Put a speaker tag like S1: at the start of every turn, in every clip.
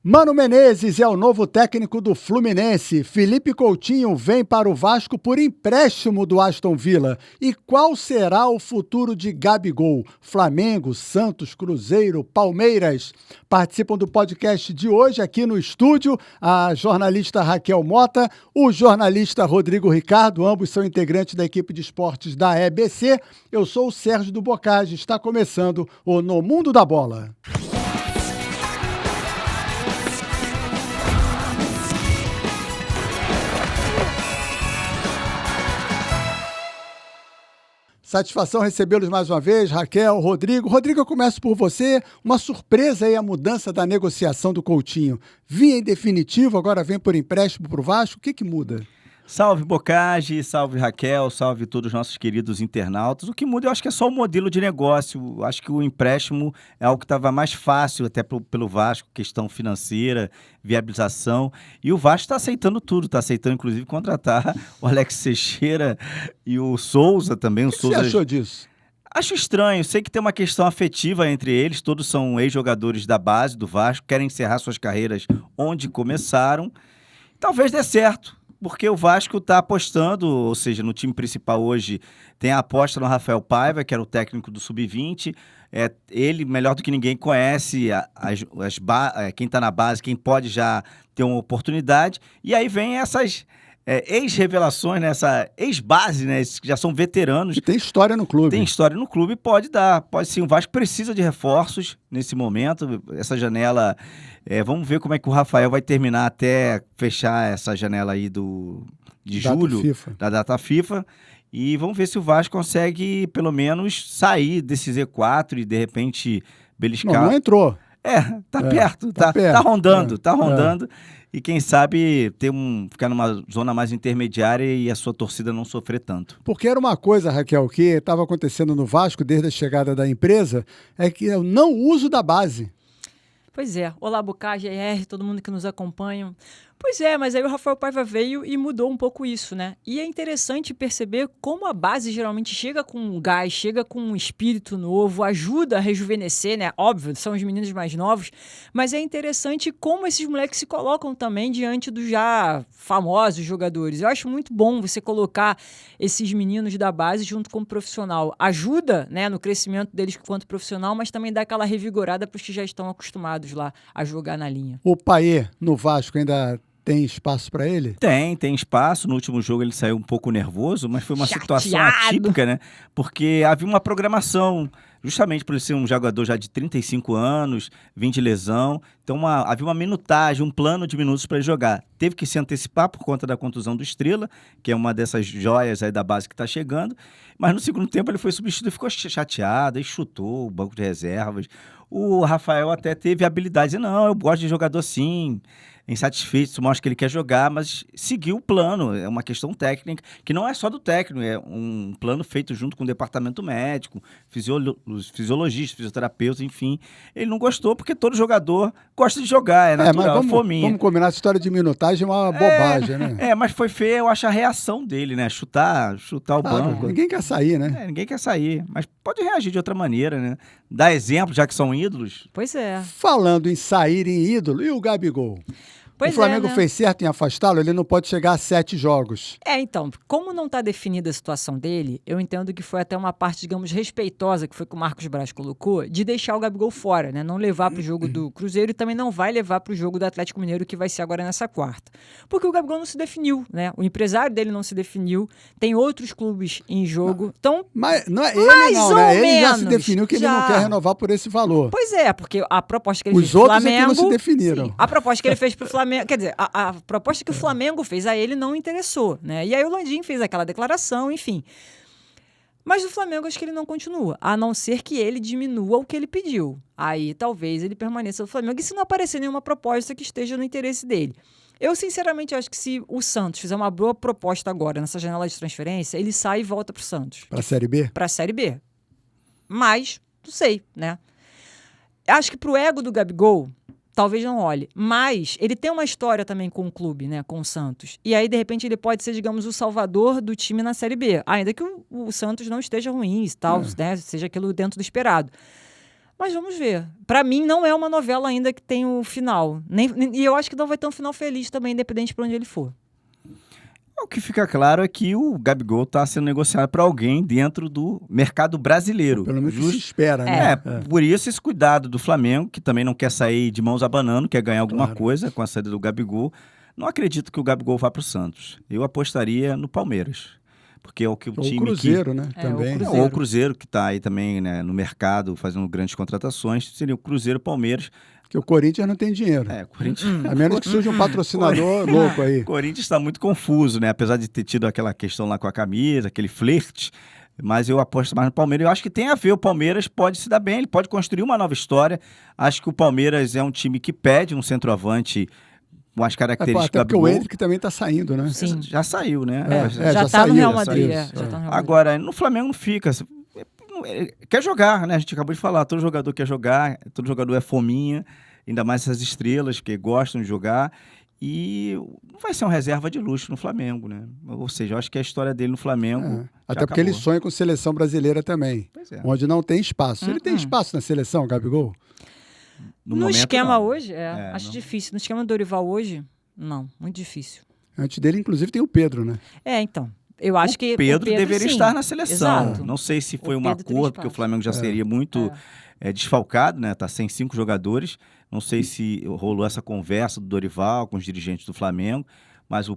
S1: Mano Menezes é o novo técnico do Fluminense. Felipe Coutinho vem para o Vasco por empréstimo do Aston Villa. E qual será o futuro de Gabigol? Flamengo, Santos, Cruzeiro, Palmeiras. Participam do podcast de hoje aqui no estúdio a jornalista Raquel Mota, o jornalista Rodrigo Ricardo, ambos são integrantes da equipe de esportes da EBC. Eu sou o Sérgio do Bocage, está começando o No Mundo da Bola. Satisfação recebê-los mais uma vez, Raquel, Rodrigo. Rodrigo, eu começo por você. Uma surpresa aí a mudança da negociação do Coutinho. Vinha em definitivo, agora vem por empréstimo para o Vasco. O que muda?
S2: Salve Bocage, salve Raquel, salve todos os nossos queridos internautas. O que muda eu acho que é só o modelo de negócio. Eu acho que o empréstimo é algo que estava mais fácil até pelo Vasco, questão financeira, viabilização. E o Vasco está aceitando tudo, está aceitando inclusive contratar o Alex Teixeira e o Souza também.
S1: O que você achou disso?
S2: Acho estranho, sei que tem uma questão afetiva entre eles, todos são ex-jogadores da base do Vasco, querem encerrar suas carreiras onde começaram. Talvez dê certo. Porque o Vasco está apostando, ou seja, no time principal hoje tem a aposta no Rafael Paiva, que era o técnico do Sub-20. Ele, melhor do que ninguém, conhece quem está na base, quem pode já ter uma oportunidade. E aí vem essas ex-revelações, né? Essa ex-base, né? Esses que já são veteranos.
S1: E tem história no clube.
S2: Tem história no clube, pode dar. Pode sim, o Vasco precisa de reforços nesse momento. Essa janela... vamos ver como é que o Rafael vai terminar até fechar essa janela aí de julho, da data FIFA. E vamos ver se o Vasco consegue, pelo menos, sair desse Z4 e, de repente, beliscar.
S1: Não entrou.
S2: Tá perto, tá rondando. E quem sabe ficar numa zona mais intermediária e a sua torcida não sofrer tanto.
S1: Porque era uma coisa, Raquel, que estava acontecendo no Vasco desde a chegada da empresa, é que é o não uso da base.
S3: Pois é. Olá, Bocage, todo mundo que nos acompanha. Pois é, mas aí o Rafael Paiva veio e mudou um pouco isso, né? E é interessante perceber como a base geralmente chega com um gás, chega com um espírito novo, ajuda a rejuvenescer, né? Óbvio, são os meninos mais novos, mas é interessante como esses moleques se colocam também diante dos já famosos jogadores. Eu acho muito bom você colocar esses meninos da base junto com o profissional. Ajuda, né, no crescimento deles enquanto profissional, mas também dá aquela revigorada para os que já estão acostumados lá a jogar na linha.
S1: O Payet, no Vasco, ainda tem espaço para ele?
S2: Tem espaço. No último jogo ele saiu um pouco nervoso, mas foi uma situação atípica, né? Porque havia uma programação, justamente por ele ser um jogador já de 35 anos, vindo de lesão. Então havia uma minutagem, um plano de minutos para ele jogar. Teve que se antecipar por conta da contusão do Estrela, que é uma dessas joias aí da base que está chegando. Mas no segundo tempo ele foi substituído e ficou chateado, e chutou o banco de reservas. O Rafael até teve a habilidade de dizer, não, eu gosto de jogador assim, insatisfeito, mostra que ele quer jogar, mas seguiu o plano. É uma questão técnica, que não é só do técnico, é um plano feito junto com o departamento médico, fisiologistas, fisioterapeutas, enfim. Ele não gostou porque todo jogador gosta de jogar, é natural,
S1: mas
S2: fominha.
S1: Vamos combinar, essa história de minutagem é uma bobagem, né?
S2: Mas foi feio, eu acho, a reação dele, né? Chutar o banco.
S1: Ninguém quer sair, né?
S2: Ninguém quer sair, mas pode reagir de outra maneira, né? Dar exemplo, já que são ídolos.
S3: Pois é.
S1: Falando em sair em ídolo, e o Gabigol? O Flamengo fez certo em afastá-lo, ele não pode chegar a 7 jogos.
S3: Então, como não está definida a situação dele, eu entendo que foi até uma parte, digamos, respeitosa, que foi que o Marcos Braz colocou, de deixar o Gabigol fora, né? Não levar para o jogo do Cruzeiro e também não vai levar para o jogo do Atlético Mineiro, que vai ser agora nessa quarta. Porque o Gabigol não se definiu, né? O empresário dele não se definiu, tem outros clubes em jogo. Então,
S1: mas não é ele não, né? Ele já se definiu que ele não quer renovar por esse valor.
S3: Pois é, porque a proposta que ele fez
S1: pro Flamengo...
S3: Os outros
S1: é que não se definiram.
S3: Sim, a proposta que ele fez pro Flamengo... Quer dizer, a proposta que o Flamengo fez a ele não interessou, né? E aí o Landim fez aquela declaração, enfim. Mas o Flamengo acho que ele não continua, a não ser que ele diminua o que ele pediu. Aí talvez ele permaneça no Flamengo e se não aparecer nenhuma proposta que esteja no interesse dele. Eu, sinceramente, acho que se o Santos fizer uma boa proposta agora, nessa janela de transferência, ele sai e volta pro Santos.
S1: Pra Série B?
S3: Pra Série B. Mas, não sei, né? Acho que pro ego do Gabigol, talvez não olhe. Mas ele tem uma história também com o clube, né? Com o Santos. E aí, de repente, ele pode ser, digamos, o salvador do time na Série B. Ainda que o Santos não esteja ruim e tal, né? Seja aquilo dentro do esperado. Mas vamos ver. Pra mim, não é uma novela ainda que tem o final. E eu acho que não vai ter um final feliz também, independente pra onde ele for.
S2: O que fica claro é que o Gabigol está sendo negociado para alguém dentro do mercado brasileiro.
S1: Pelo menos se espera, né?
S2: Por isso esse cuidado do Flamengo, que também não quer sair de mãos abanando, quer ganhar alguma coisa com a saída do Gabigol. Não acredito que o Gabigol vá para o Santos. Eu apostaria no Palmeiras. Porque é o que o time.
S1: O Cruzeiro, né? Também.
S2: Ou o Cruzeiro, que está aí também, né, no mercado, fazendo grandes contratações. Seria o Cruzeiro, Palmeiras.
S1: Porque o Corinthians não tem dinheiro.
S2: Corinthians...
S1: A menos que surja um patrocinador louco aí.
S2: O Corinthians está muito confuso, né? Apesar de ter tido aquela questão lá com a camisa, aquele flerte. Mas eu aposto mais no Palmeiras. Eu acho que tem a ver. O Palmeiras pode se dar bem, ele pode construir uma nova história. Acho que o Palmeiras é um time que pede um centroavante com as características
S1: até porque o Endrick também está saindo, né?
S3: Sim.
S2: Já saiu, né?
S3: Já está no Real Madrid.
S2: Agora, no Flamengo não fica. Quer jogar, né? A gente acabou de falar. Todo jogador quer jogar, todo jogador é fominha. Ainda mais essas estrelas que gostam de jogar. E não vai ser uma reserva de luxo no Flamengo, né? Ou seja, eu acho que a história dele no Flamengo.
S1: Até porque ele sonha com seleção brasileira também. Onde não tem espaço. Ele tem espaço na seleção, Gabigol?
S3: No esquema hoje, acho difícil. No esquema do Dorival hoje, não, muito difícil.
S1: Antes dele, inclusive, tem o Pedro, né?
S3: Então. Eu acho que
S2: Pedro deveria estar na seleção.
S3: Exato.
S2: Não sei se foi um acordo, porque o Flamengo já seria muito desfalcado, né? Tá sem 5 jogadores. Não sei se rolou essa conversa do Dorival com os dirigentes do Flamengo, mas o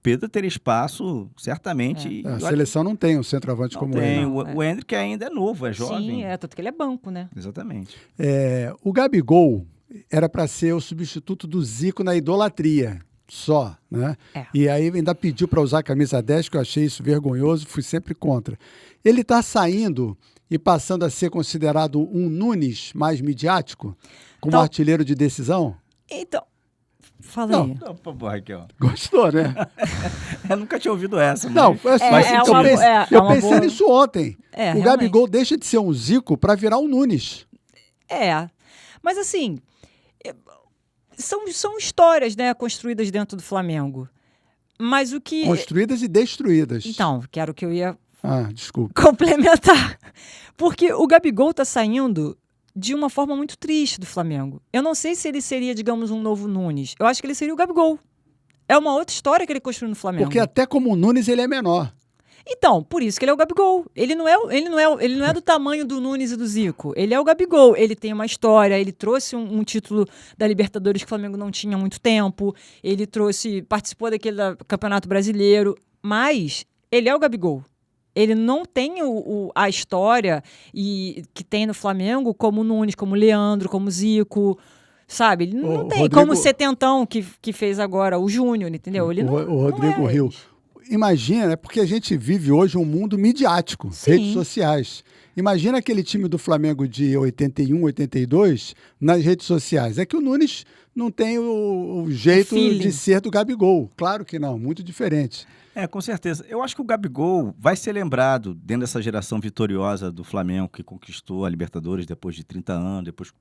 S2: Pedro teria espaço, certamente.
S1: A seleção não tem um centroavante como ele.
S2: O Endrick ainda é novo, é jovem.
S3: Sim, tanto que ele é banco, né?
S2: Exatamente.
S1: O Gabigol era para ser o substituto do Zico na idolatria. Só, né? E aí ainda pediu para usar a camisa 10, que eu achei isso vergonhoso, fui sempre contra. Ele está saindo e passando a ser considerado um Nunes mais midiático, como artilheiro de decisão?
S3: Então, fala aí.
S2: Não, Raquel.
S1: Gostou, né?
S2: Eu nunca tinha ouvido essa.
S1: Não, eu pensei nisso ontem. O Gabigol deixa de ser um Zico para virar um Nunes.
S3: Mas assim... São histórias, né, construídas dentro do Flamengo. Mas o que...
S1: Construídas e destruídas.
S3: Então, que era o que eu ia
S1: desculpa.
S3: Complementar. Porque o Gabigol tá saindo de uma forma muito triste do Flamengo. Eu não sei se ele seria, digamos, um novo Nunes. Eu acho que ele seria o Gabigol. É uma outra história que ele construiu no Flamengo.
S1: Porque até como o Nunes ele é menor.
S3: Então, por isso que ele é o Gabigol. Ele não é do tamanho do Nunes e do Zico. Ele é o Gabigol. Ele tem uma história, ele trouxe um título da Libertadores que o Flamengo não tinha há muito tempo. Ele participou daquele Campeonato Brasileiro. Mas ele é o Gabigol. Ele não tem a história que tem no Flamengo como o Nunes, como o Leandro, como o Zico. Sabe? Ele não tem. Como o Setentão que fez agora, o Júnior, entendeu? Ele
S1: o Rodrigo Rio. Imagina, né? Porque a gente vive hoje um mundo midiático, redes sociais. Imagina aquele time do Flamengo de 81, 82 nas redes sociais. É que o Nunes não tem o jeito de ser do Gabigol. Claro que não, muito diferente.
S2: Com certeza. Eu acho que o Gabigol vai ser lembrado dentro dessa geração vitoriosa do Flamengo que conquistou a Libertadores depois de 30 anos, depois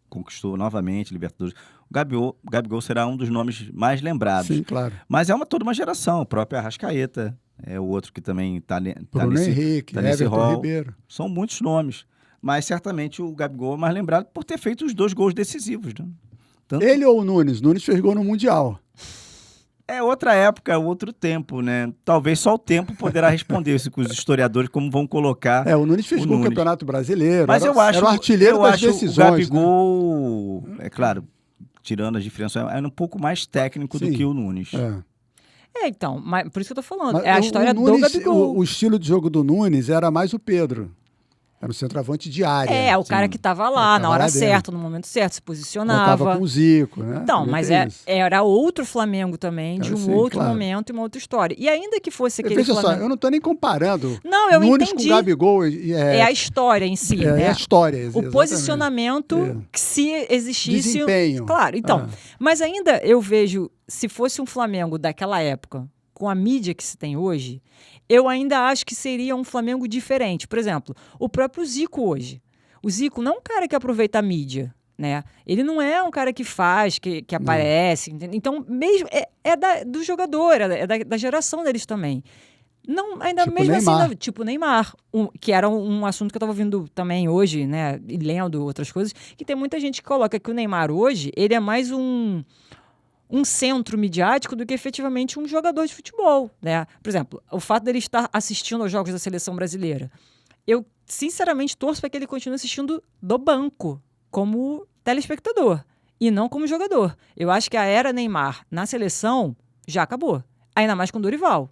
S2: conquistou novamente a Libertadores. O Gabigol será um dos nomes mais lembrados.
S1: Sim, claro.
S2: Mas é toda uma geração. O próprio Arrascaeta é o outro que também está nesse
S1: Henrique,
S2: nesse rol.
S1: Ribeiro.
S2: São muitos nomes. Mas certamente o Gabigol é mais lembrado por ter feito os 2 gols decisivos. Né?
S1: Ele ou o Nunes? Nunes fez gol no Mundial.
S2: É outra época, é outro tempo, né? Talvez só o tempo poderá responder isso com os historiadores, como vão colocar.
S1: O Nunes fez gol no Campeonato Brasileiro.
S2: Mas eu acho,
S1: era o artilheiro das decisões.
S2: O Gabigol, né? Claro, tirando as diferenças, é um pouco mais técnico do que o Nunes.
S3: Então, mas por isso que eu tô falando. A história do Gabigol.
S1: O estilo de jogo do Nunes era mais o Pedro. Era o centroavante de área.
S3: O cara que estava lá na hora certa, no momento certo, se posicionava.
S1: Estava com o Zico, né?
S3: Então, mas era outro Flamengo também, de um outro momento e uma outra história. E ainda que fosse aquele
S1: Veja
S3: Flamengo...
S1: só, eu não estou nem comparando
S3: eu
S1: Nunes
S3: entendi.
S1: com Gabigol.
S3: É a história em si.
S1: É a história, exatamente.
S3: O posicionamento, que se existisse...
S1: Desempenho.
S3: Claro, então. Mas ainda eu vejo, se fosse um Flamengo daquela época, com a mídia que se tem hoje, eu ainda acho que seria um Flamengo diferente. Por exemplo, o próprio Zico hoje. O Zico não é um cara que aproveita a mídia, né? Ele não é um cara que faz, que aparece. Entendeu? Então, mesmo do jogador, da geração deles também. Não, ainda
S1: Tipo
S3: mesmo
S1: Neymar.
S3: assim, tipo Neymar, que era um assunto que eu estava ouvindo também hoje, né, e lendo outras coisas, que tem muita gente que coloca que o Neymar hoje, ele é mais um centro midiático do que efetivamente um jogador de futebol, né? Por exemplo, o fato dele estar assistindo aos jogos da seleção brasileira, eu sinceramente torço para que ele continue assistindo do banco, como telespectador, e não como jogador. Eu acho que a era Neymar na seleção já acabou, ainda mais com o Dorival.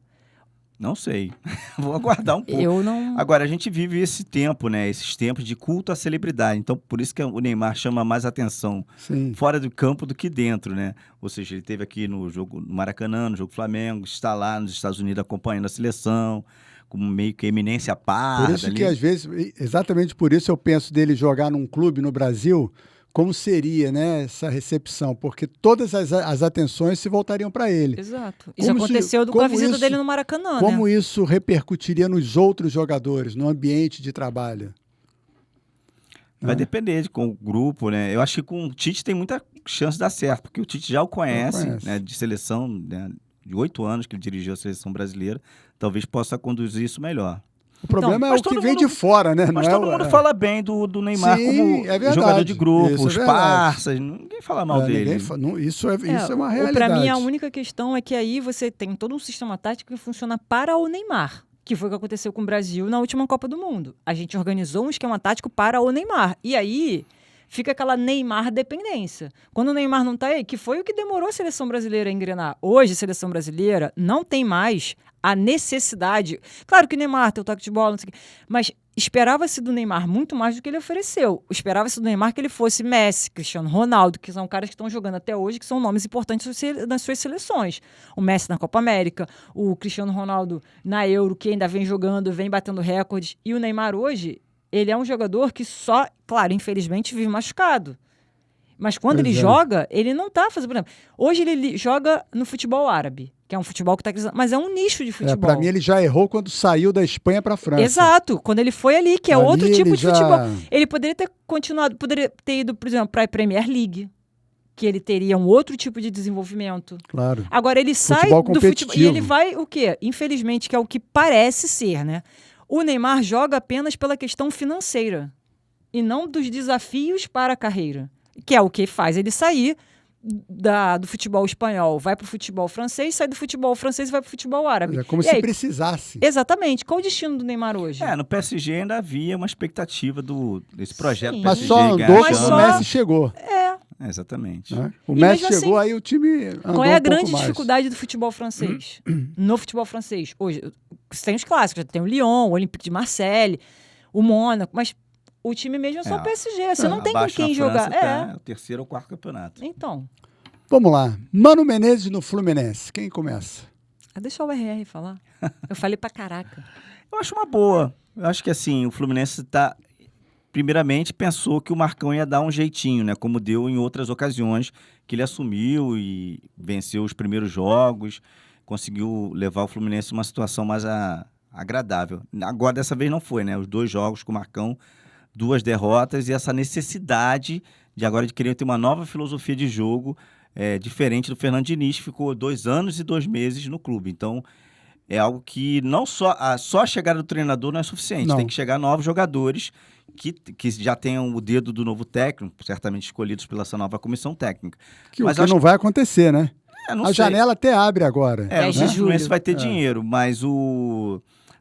S2: Não sei. Vou aguardar um pouco.
S3: Eu não...
S2: Agora, a gente vive esse tempo, né? Esses tempos de culto à celebridade. Então, por isso que o Neymar chama mais atenção
S1: Sim.
S2: fora do campo do que dentro, né? Ou seja, ele esteve aqui no jogo no Maracanã, no jogo Flamengo, está lá nos Estados Unidos acompanhando a seleção, como meio que eminência parda.
S1: Por isso
S2: ali.
S1: que, às vezes, exatamente por isso eu penso dele jogar num clube no Brasil, como seria, né, essa recepção, porque todas as atenções se voltariam para ele.
S3: Exato. Isso
S1: Como
S3: aconteceu com a visita dele no Maracanã,
S1: Como
S3: né?
S1: isso repercutiria nos outros jogadores, no ambiente de trabalho?
S2: Vai depender com o grupo, né? Eu acho que com o Tite tem muita chance de dar certo, porque o Tite já o conhece, né, de seleção, né, de 8 anos que ele dirigiu a seleção brasileira, talvez possa conduzir isso melhor.
S1: O problema
S2: Mas
S1: é o que
S2: todo
S1: vem
S2: mundo-
S1: de fora, né?
S2: Mas
S1: Não
S2: todo
S1: é,
S2: mundo fala bem do Neymar
S1: Sim,
S2: como
S1: é verdade.
S2: jogador de grupo,
S1: Isso é
S2: os
S1: verdade.
S2: parças, ninguém fala mal dele.
S1: Isso é uma realidade.
S3: Para mim, a única questão é que aí você tem todo um sistema tático que funciona para o Neymar, que foi o que aconteceu com o Brasil na última Copa do Mundo. A gente organizou um esquema tático para o Neymar. E aí fica aquela Neymar dependência. Quando o Neymar não está aí, que foi o que demorou a seleção brasileira a engrenar. Hoje, a seleção brasileira não tem mais a necessidade. Claro que o Neymar tem o toque de bola, não sei o quê, mas esperava-se do Neymar muito mais do que ele ofereceu. Esperava-se do Neymar que ele fosse Messi, Cristiano Ronaldo, que são caras que estão jogando até hoje, que são nomes importantes nas suas seleções. O Messi na Copa América, o Cristiano Ronaldo na Euro, que ainda vem jogando, vem batendo recordes. E o Neymar hoje, ele é um jogador que só, claro, infelizmente, vive machucado. Mas quando ele joga, ele não tá fazendo... Por exemplo, hoje ele joga no futebol árabe, que é um futebol que tá crescendo, mas é um nicho de futebol.
S1: Para mim, ele já errou quando saiu da Espanha para a França.
S3: Exato, quando ele foi ali, que é
S1: Ali
S3: outro tipo
S1: ele
S3: de futebol.
S1: já-
S3: Ele poderia ter continuado, poderia ter ido, por exemplo, para a Premier League, que ele teria um outro tipo de desenvolvimento.
S1: Claro.
S3: Agora ele sai
S1: Futebol
S3: do futebol e
S1: competitivo.
S3: ele vai o quê? Infelizmente, que é o que parece ser, né? O Neymar joga apenas pela questão financeira e não dos desafios para a carreira, que é o que faz ele sair do futebol espanhol, vai para o futebol francês, sai do futebol francês e vai para o futebol árabe.
S1: É como
S3: E
S1: se
S3: aí,
S1: precisasse.
S3: exatamente. Qual o destino do Neymar hoje?
S2: No PSG ainda havia uma expectativa desse projeto
S3: Sim.
S2: do
S1: Mas
S2: PSG
S1: só
S2: ganhar
S1: andou
S3: Mas
S1: quando
S2: chance.
S1: o
S3: só-
S1: Messi chegou.
S2: Exatamente.
S1: Né? O
S3: E
S1: Messi
S3: mesmo
S1: chegou,
S3: assim,
S1: aí o time andou
S3: Qual é a
S1: um pouco
S3: grande
S1: mais.
S3: dificuldade do futebol francês? No futebol francês, hoje, você tem os clássicos, tem o Lyon, o Olympique de Marseille, o Mônaco, mas o time mesmo é só o PSG. Você não tem com
S2: Abaixo
S3: quem
S2: na
S3: jogar.
S2: França tá o terceiro ou quarto campeonato.
S3: Então,
S1: Vamos lá. Mano Menezes no Fluminense. Quem começa?
S3: deixa o RR falar. Eu falei pra caraca.
S2: Eu acho uma boa. Eu acho que assim, o Fluminense primeiramente pensou que o Marcão ia dar um jeitinho, né? Como deu em outras ocasiões que ele assumiu e venceu os primeiros jogos, conseguiu levar o Fluminense a uma situação mais agradável. Agora, dessa vez não foi, né? Os 2 jogos com o Marcão, 2 derrotas e essa necessidade de agora de querer ter uma nova filosofia de jogo diferente do Fernando Diniz, que ficou 2 anos e 2 meses no clube. Então, é algo que não só a chegada do treinador não é suficiente.
S1: Não.
S2: Tem que chegar novos jogadores que já tenham o dedo do novo técnico, certamente escolhidos pela essa nova comissão técnica.
S1: Que
S2: Mas
S1: o que
S2: acho
S1: não vai acontecer, né?
S2: não
S1: A
S2: sei.
S1: janela até abre agora.
S3: 10 de
S2: O
S3: julho.
S2: Fluminense vai ter dinheiro, mas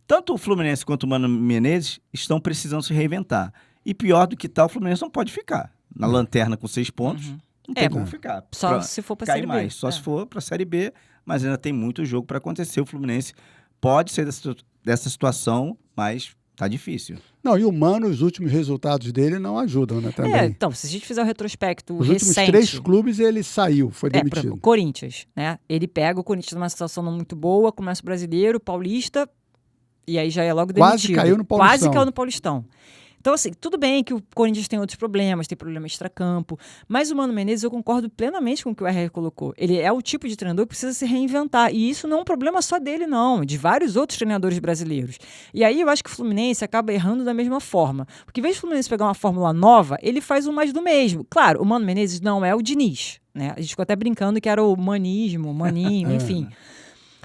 S2: tanto o Fluminense quanto o Mano Menezes estão precisando se reinventar. E pior do que tal, o Fluminense não pode ficar na lanterna com 6 pontos. Não tem como ficar.
S3: Só se for pra
S2: cair
S3: Série B.
S2: mais. Só se for para a Série B, mas ainda tem muito jogo para acontecer. O Fluminense pode ser dessa situação, mas tá difícil.
S1: Não, e o Mano, os últimos resultados dele não ajudam, né? Também.
S3: Então, se a gente fizer o retrospecto
S1: Os últimos
S3: recente...
S1: 3 clubes ele saiu, foi
S3: por
S1: demitido.
S3: exemplo, Corinthians, né? Ele pega o Corinthians numa situação não muito boa, começa o Brasileiro, Paulista, e aí já é logo demitido.
S1: Quase caiu no Paulistão.
S3: Quase caiu no Paulistão. Então, assim, tudo bem que o Corinthians tem outros problemas, tem problema extracampo, mas o Mano Menezes, eu concordo plenamente com o que o RR colocou. Ele é o tipo de treinador que precisa se reinventar, e isso não é um problema só dele, não, de vários outros treinadores brasileiros. E aí eu acho que o Fluminense acaba errando da mesma forma, porque em vez de o Fluminense pegar uma fórmula nova, ele faz o mais do mesmo. Claro, o Mano Menezes não é o Diniz, né? A gente ficou até brincando que era o manismo, maninho, enfim.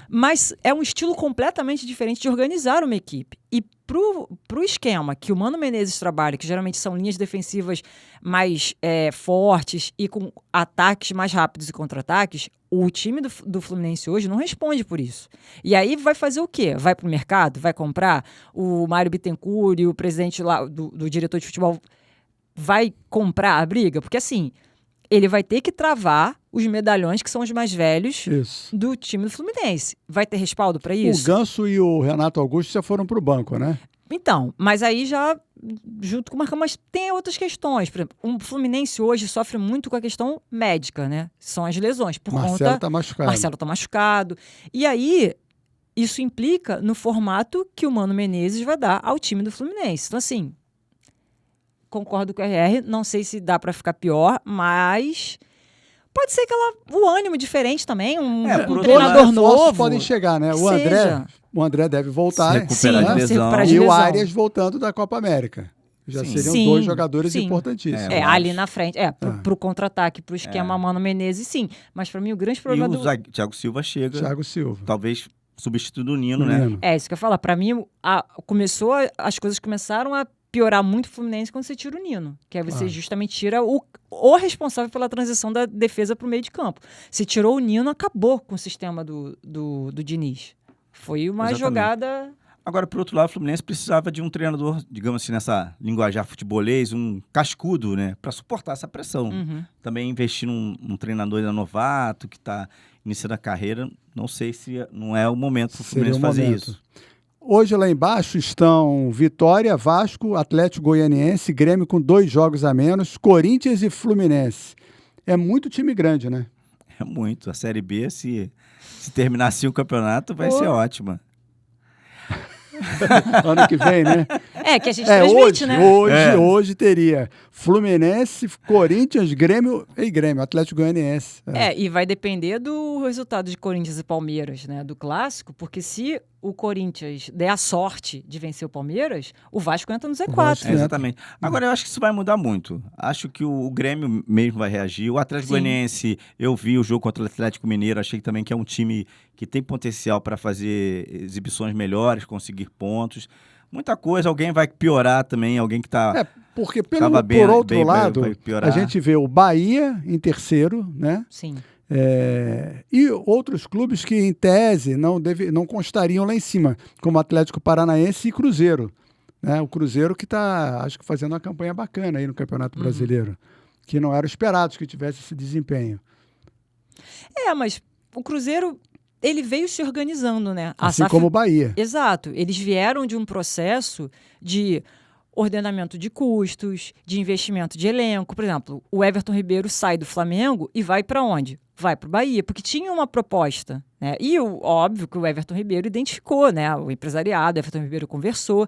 S3: Mas é um estilo completamente diferente de organizar uma equipe. E pro esquema que o Mano Menezes trabalha, que geralmente são linhas defensivas mais fortes e com ataques mais rápidos e contra-ataques, o time do Fluminense hoje não responde por isso. E aí vai fazer o quê? Vai pro mercado? Vai comprar? O Mário Bittencourt e o presidente lá, do diretor de futebol vai comprar a briga? Porque assim, ele vai ter que travar os medalhões que são os mais velhos do time do Fluminense. Vai ter respaldo para isso?
S1: O Ganso e o Renato Augusto já foram pro banco, né?
S3: Então, mas aí já junto com o Marcão, mas tem outras questões. Por exemplo, o Fluminense hoje sofre muito com a questão médica, né? São as lesões.
S1: Marcelo tá machucado.
S3: Marcelo tá machucado. E aí, isso implica no formato que o Mano Menezes vai dar ao time do Fluminense. Então, assim, concordo com o RR, não sei se dá para ficar pior, mas pode ser o ânimo diferente também, um treinador novo.
S1: Podem chegar, né? O André deve voltar.
S2: Se recuperar de lesão.
S1: E o Arias voltando da Copa América. Já seriam dois jogadores importantíssimos.
S3: Ali na frente. Pro contra-ataque, pro esquema Mano Menezes, sim. Mas para mim o grande problema
S2: Thiago Silva chega.
S1: Thiago Silva.
S2: Talvez substituindo o Nino, né?
S3: É isso que eu ia falar. Para mim, as coisas começaram a piorar muito o Fluminense quando você tira o Nino. Que aí você justamente tira o responsável pela transição da defesa para o meio de campo. Se tirou o Nino, acabou com o sistema do Diniz. Foi uma jogada...
S2: Agora, por outro lado, o Fluminense precisava de um treinador, digamos assim, nessa linguajar futebolês, um cascudo, né? Para suportar essa pressão. Também investir num treinador ainda novato, que está iniciando a carreira, não sei se não é o momento para o Fluminense fazer isso.
S1: Hoje lá embaixo estão Vitória, Vasco, Atlético Goianiense, Grêmio com 2 jogos a menos, Corinthians e Fluminense. É muito time grande, né?
S2: É muito. A Série B, se terminar assim o campeonato, vai ser ótima.
S1: Ano que vem, né?
S3: Que a gente transmite, né?
S1: Hoje teria Fluminense, Corinthians, Grêmio, Atlético Goianiense.
S3: E vai depender do resultado de Corinthians e Palmeiras, né? Do clássico, porque se o Corinthians der a sorte de vencer o Palmeiras, o Vasco entra no Z4.
S2: Exatamente. Agora, eu acho que isso vai mudar muito. Acho que o Grêmio mesmo vai reagir. O Atlético Goianiense, eu vi o jogo contra o Atlético Mineiro, achei também que é um time que tem potencial para fazer exibições melhores, conseguir pontos. Muita coisa, alguém vai piorar também, alguém que está...
S1: porque por outro lado, a gente vê o Bahia em terceiro, né?
S3: Sim.
S1: E outros clubes que, em tese, não constariam lá em cima, como Atlético Paranaense e Cruzeiro. Né? O Cruzeiro que está, acho que, fazendo uma campanha bacana aí no Campeonato Brasileiro, que não era esperado que tivesse esse desempenho.
S3: Mas o Cruzeiro... ele veio se organizando, né?
S1: Assim como o Bahia.
S3: Exato. Eles vieram de um processo de ordenamento de custos, de investimento de elenco. Por exemplo, o Everton Ribeiro sai do Flamengo e vai para onde? Vai para o Bahia, porque tinha uma proposta, né? E óbvio que o Everton Ribeiro identificou, né? O empresariado, o Everton Ribeiro conversou.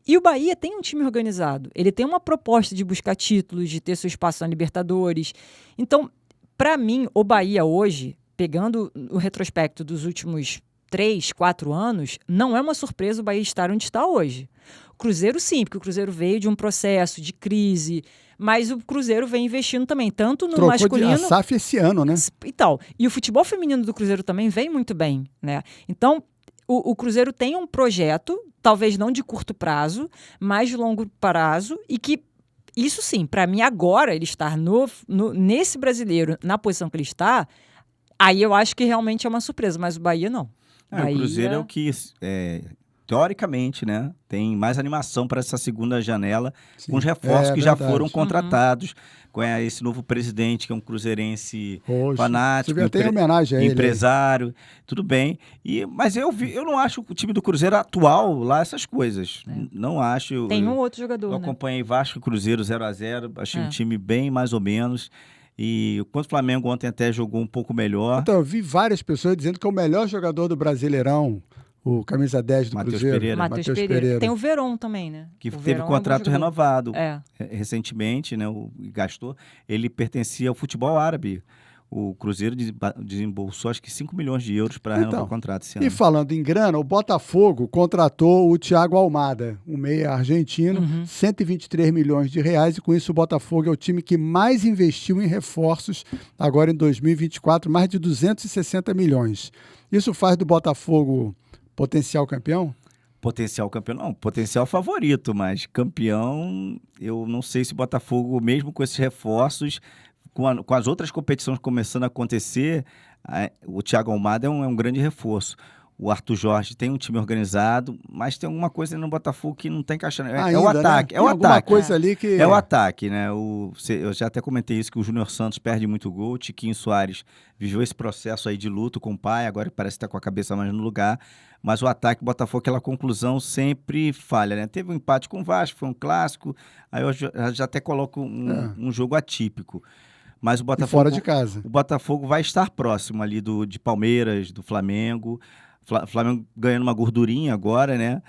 S3: E o Bahia tem um time organizado. Ele tem uma proposta de buscar títulos, de ter seu espaço na Libertadores. Então, para mim, o Bahia hoje... pegando o retrospecto dos últimos 3, 4 anos, não é uma surpresa o Bahia estar onde está hoje. O Cruzeiro sim, porque o Cruzeiro veio de um processo de crise, mas o Cruzeiro vem investindo também, tanto no masculino...
S1: a SAF esse ano, né?
S3: E o futebol feminino do Cruzeiro também vem muito bem, né? Então, o Cruzeiro tem um projeto, talvez não de curto prazo, mas de longo prazo, e que isso sim, para mim agora, ele estar nesse brasileiro, na posição que ele está... aí eu acho que realmente é uma surpresa, mas o Bahia não.
S2: O Cruzeiro é o que, teoricamente, né, tem mais animação para essa segunda janela, com os reforços que já foram contratados, com esse novo presidente, que é um cruzeirense fanático,
S1: você tem homenagem a ele,
S2: empresário, tudo bem. Mas eu não acho o time do Cruzeiro atual lá essas coisas. Não acho.
S3: Tem um outro jogador,
S2: eu acompanhei Vasco e Cruzeiro 0-0, achei um time bem mais ou menos. E quanto o Flamengo ontem até jogou um pouco melhor.
S1: Então, eu vi várias pessoas dizendo que é o melhor jogador do Brasileirão, o camisa 10 do Cruzeiro.
S3: Matheus Pereira. Tem o Verón também, né?
S2: Que teve contrato renovado recentemente, né? Gastou. Ele pertencia ao futebol árabe. O Cruzeiro desembolsou acho que 5 milhões de euros para renovar o contrato esse ano.
S1: E falando em grana, o Botafogo contratou o Thiago Almada, um meia argentino, 123 milhões de reais, e com isso o Botafogo é o time que mais investiu em reforços agora em 2024, mais de 260 milhões. Isso faz do Botafogo potencial campeão?
S2: Potencial campeão, não, potencial favorito, mas campeão, eu não sei se o Botafogo, mesmo com esses reforços, com as outras competições começando a acontecer, o Thiago Almada é um grande reforço. O Arthur Jorge tem um time organizado, mas tem alguma coisa no Botafogo que não está encaixando. É o ataque,
S1: né? É o ataque. Coisa ali que...
S2: É o ataque, né? Eu já até comentei isso, que o Júnior Santos perde muito gol, o Tiquinho Soares viveu esse processo aí de luto com o pai, agora parece estar com a cabeça mais no lugar, mas o ataque do Botafogo, aquela conclusão sempre falha, né? Teve um empate com o Vasco, foi um clássico, aí eu já até coloco um jogo atípico. Mas o Botafogo,
S1: fora de casa.
S2: O Botafogo vai estar próximo ali de Palmeiras, do Flamengo. Flamengo ganhando uma gordurinha agora, né?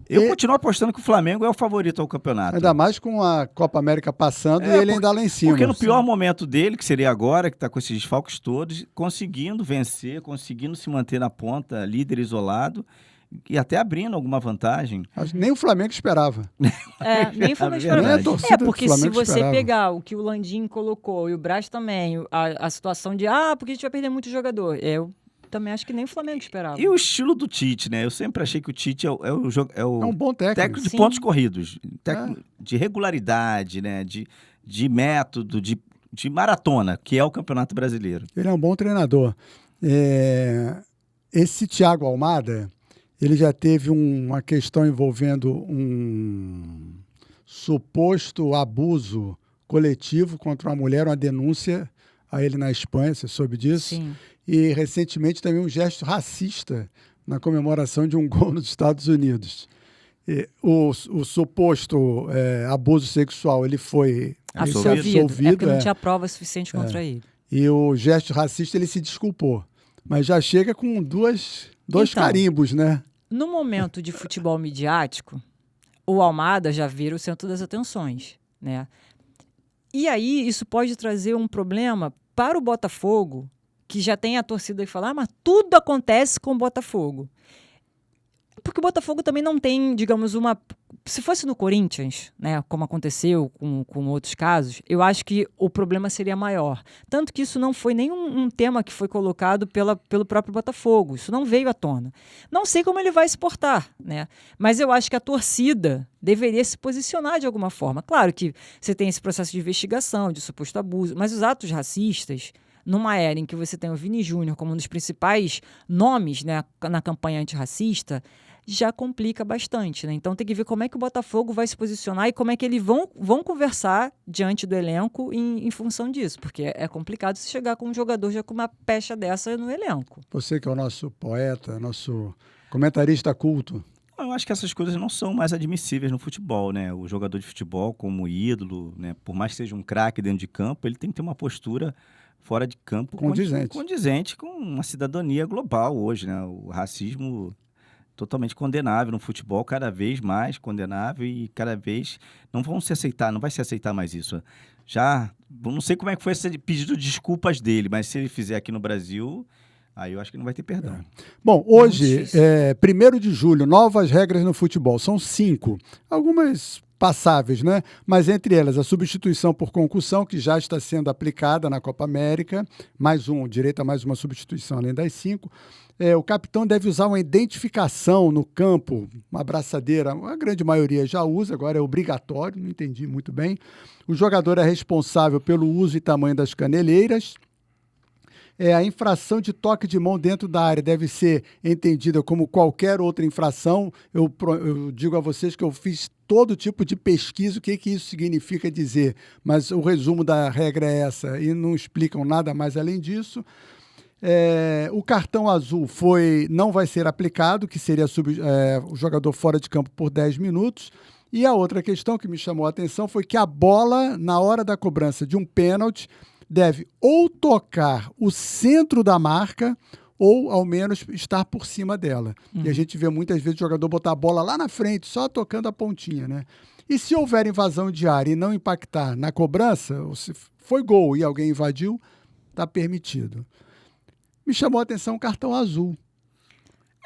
S2: Eu continuo apostando que o Flamengo é o favorito ao campeonato.
S1: Ainda mais com a Copa América passando e ele ainda lá em cima.
S2: Porque no pior momento dele, que seria agora, que está com esses desfalques todos, conseguindo vencer, conseguindo se manter na ponta, líder isolado, e até abrindo alguma vantagem.
S1: Nem o Flamengo esperava.
S3: Nem o Flamengo esperava. Porque se você pegar o que o Landim colocou e o Braz também, a situação de, porque a gente vai perder muito jogador. Eu também acho que nem o Flamengo esperava.
S2: E o estilo do Tite, né? Eu sempre achei que o Tite é
S1: um bom técnico
S2: de pontos corridos, técnico de regularidade, né? De método, de maratona, que é o Campeonato Brasileiro.
S1: Ele é um bom treinador. Esse Thiago Almada, ele já teve uma questão envolvendo um suposto abuso coletivo contra uma mulher, uma denúncia a ele na Espanha, você soube disso?
S3: Sim.
S1: E, recentemente, também um gesto racista na comemoração de um gol nos Estados Unidos. O suposto abuso sexual, ele foi absolvido.
S3: Porque não tinha prova suficiente contra ele.
S1: E o gesto racista, ele se desculpou. Mas já chega com dois carimbos, né?
S3: No momento de futebol midiático, o Almada já vira o centro das atenções, né? E aí, isso pode trazer um problema para o Botafogo, que já tem a torcida que fala, mas tudo acontece com o Botafogo. Porque o Botafogo também não tem, digamos, se fosse no Corinthians, né, como aconteceu com outros casos, eu acho que o problema seria maior. Tanto que isso não foi nem um tema que foi colocado pelo próprio Botafogo. Isso não veio à tona. Não sei como ele vai se portar, né? Mas eu acho que a torcida deveria se posicionar de alguma forma. Claro que você tem esse processo de investigação, de suposto abuso, mas os atos racistas, numa era em que você tem o Vini Júnior como um dos principais nomes, né, na campanha antirracista, já complica bastante, né? Então tem que ver como é que o Botafogo vai se posicionar e como é que eles vão conversar diante do elenco em função disso, porque é complicado se chegar com um jogador já com uma pecha dessa no elenco.
S1: Você que é o nosso poeta, nosso comentarista culto.
S2: Eu acho que essas coisas não são mais admissíveis no futebol, né? O jogador de futebol como ídolo, né? Por mais que seja um craque dentro de campo, ele tem que ter uma postura fora de campo condizente com uma cidadania global hoje, né? O racismo totalmente condenável no futebol, cada vez mais condenável e cada vez não vai se aceitar mais isso. Já, não sei como é que foi esse pedido de desculpas dele, mas se ele fizer aqui no Brasil, aí eu acho que não vai ter perdão.
S1: Bom, hoje, 1º de julho, novas regras no futebol. São 5. Algumas passáveis, né? Mas entre elas, a substituição por concussão, que já está sendo aplicada na Copa América, direito a mais uma substituição além das 5. O capitão deve usar uma identificação no campo, uma abraçadeira, a grande maioria já usa, agora é obrigatório, não entendi muito bem. O jogador é responsável pelo uso e tamanho das caneleiras. A infração de toque de mão dentro da área deve ser entendida como qualquer outra infração. Eu digo a vocês que eu fiz todo tipo de pesquisa, o que isso significa dizer, mas o resumo da regra é essa e não explicam nada mais além disso. O cartão azul não vai ser aplicado, que seria o jogador fora de campo por 10 minutos. E a outra questão que me chamou a atenção foi que a bola, na hora da cobrança de um pênalti, deve ou tocar o centro da marca ou, ao menos, estar por cima dela. E a gente vê muitas vezes o jogador botar a bola lá na frente, só tocando a pontinha, né? E se houver invasão de área e não impactar na cobrança, ou se foi gol e alguém invadiu, está permitido. Me chamou a atenção o cartão azul.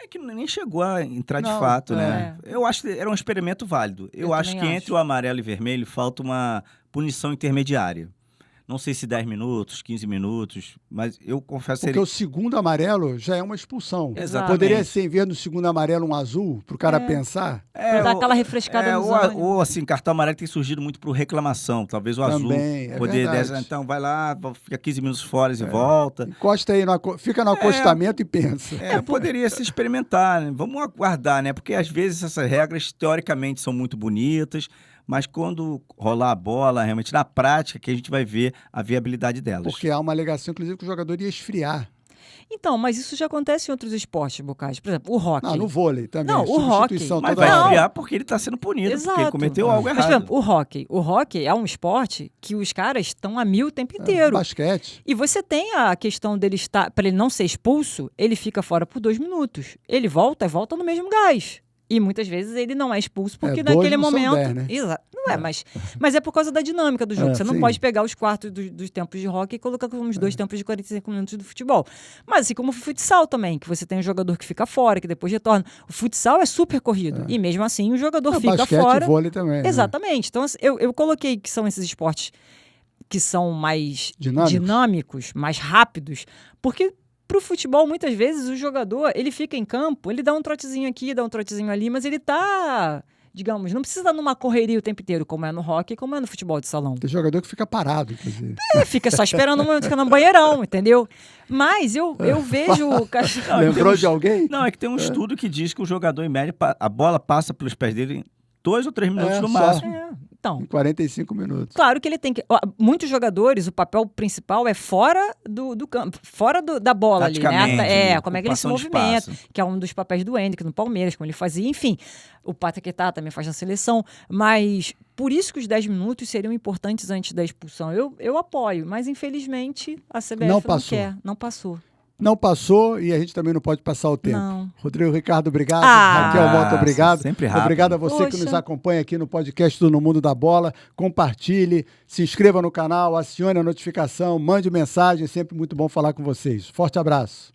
S2: É que nem chegou a entrar de
S1: Não,
S2: fato, né? Eu acho que era um experimento válido. Eu acho que
S3: também
S2: entre o amarelo e vermelho falta uma punição intermediária. Não sei se 10 minutos, 15 minutos, mas eu confesso que
S1: Porque o segundo amarelo já é uma expulsão.
S3: Exatamente.
S1: Poderia ser, em vez do segundo amarelo, um azul, para o cara pensar?
S3: Pra dar aquela refrescada nos ânimos.
S2: ou assim, cartão amarelo tem surgido muito por reclamação. Talvez o azul
S1: Também, é
S2: poder...
S1: verdade.
S2: Então, vai lá, fica 15 minutos fora e volta.
S1: Encosta aí, fica no acostamento e pensa.
S2: Poderia se experimentar, né? Vamos aguardar, né? Porque às vezes essas regras, teoricamente, são muito bonitas, mas quando rolar a bola, realmente, na prática, que a gente vai ver a viabilidade delas.
S1: Porque há uma alegação, inclusive, que o jogador ia esfriar.
S3: Então, mas isso já acontece em outros esportes, Bocage. Por exemplo, o hóquei.
S1: Não, no vôlei também.
S3: Não, o
S1: substituição
S2: Mas
S1: toda
S2: vai
S1: hora.
S2: esfriar porque ele está sendo punido, porque ele cometeu algo
S3: Mas,
S2: errado.
S3: por exemplo, o hóquei. O hóquei é um esporte que os caras estão a mil o tempo inteiro.
S1: Basquete.
S3: E você tem a questão dele estar... Para ele não ser expulso, ele fica fora por 2 minutos. Ele volta no mesmo gás. E muitas vezes ele não é expulso porque
S1: 2
S3: naquele
S1: não são
S3: momento...
S1: 10, né?
S3: Exato. Não é, mas é por causa da dinâmica do jogo. Você não
S1: sim.
S3: pode pegar os quartos dos tempos de hóquei e colocar como os 2 tempos de 45 minutos do futebol. Mas assim como o futsal também, que você tem um jogador que fica fora, que depois retorna. O futsal é super corrido. E mesmo assim o jogador fica
S1: basquete
S3: fora.
S1: e vôlei também.
S3: Exatamente. Então assim, eu coloquei que são esses esportes que são mais dinâmicos, mais rápidos, porque pro futebol, muitas vezes, o jogador, ele fica em campo, ele dá um trotezinho aqui, dá um trotezinho ali, mas ele tá, digamos, não precisa estar numa correria o tempo inteiro, como é no hóquei, como é no futebol de salão.
S1: Tem jogador que fica parado, inclusive.
S3: Fica só esperando o momento, fica no banheirão, entendeu? Mas eu vejo...
S1: Lembrou de alguém?
S2: Não, é que tem um estudo que diz que o jogador, em média, a bola passa pelos pés dele em 2 ou 3 minutos no
S1: só.
S2: máximo.
S3: Então,
S1: Em 45 minutos.
S3: claro que ele tem que... Muitos jogadores, o papel principal é fora do campo, fora da bola ali, né? Como é que ele se movimenta, que é um dos papéis do Endrick no Palmeiras, como ele fazia, enfim. O Paquetá também faz na seleção, mas por isso que os 10 minutos seriam importantes antes da expulsão. Eu apoio, mas infelizmente a CBF não quer, não passou.
S1: Não passou e a gente também não pode passar o tempo.
S3: Não.
S1: Rodrigo Ricardo, obrigado. Raquel Mota, obrigado.
S2: Sempre rápido.
S1: Obrigado a você que nos acompanha aqui no podcast do No Mundo da Bola. Compartilhe, se inscreva no canal, acione a notificação, mande mensagem. É sempre muito bom falar com vocês. Forte abraço.